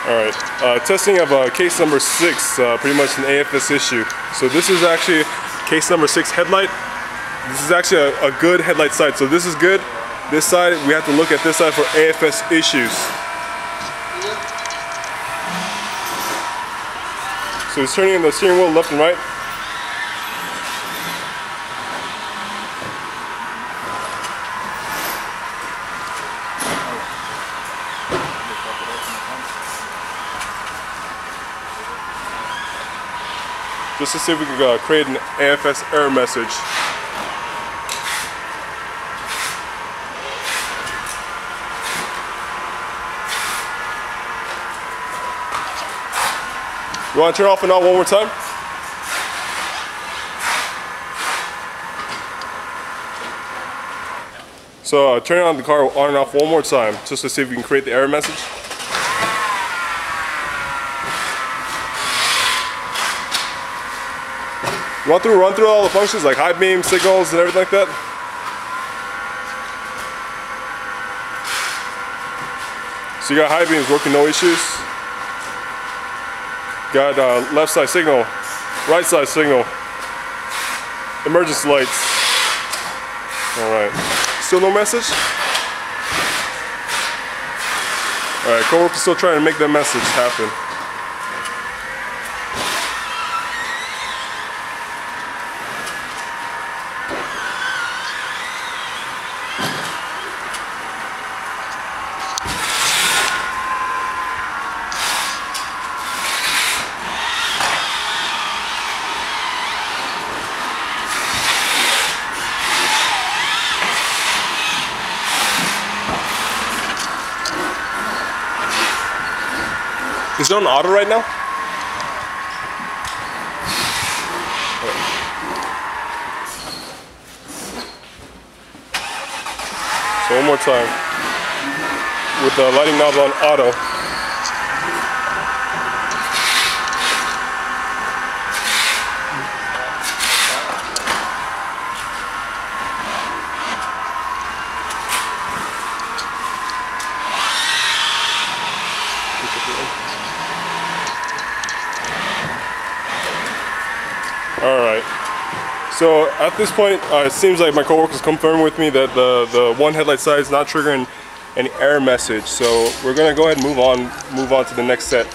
Alright, testing of case number 6, pretty much an AFS issue. So this is actually case number 6 headlight. This is actually a good headlight side, so this is good. This side, we have to look at this side for AFS issues. So it's turning the steering wheel left and right. Just to see if we can create an AFS error message. You want to turn off and on one more time? So turn on the car on and off one more time, just to see if we can create the error message. You want to run through all the functions like high beam, signals, and everything like that? So you got high beams working, no issues. Got left side signal, right side signal, emergency lights. Alright, still no message? Alright, coworker's still trying to make that message happen. Is it on auto right now? So one more time. With the lighting knob on auto. Alright, so at this point it seems like my coworker's confirmed with me that the one headlight side is not triggering any error message, so we're going to go ahead and move on to the next set.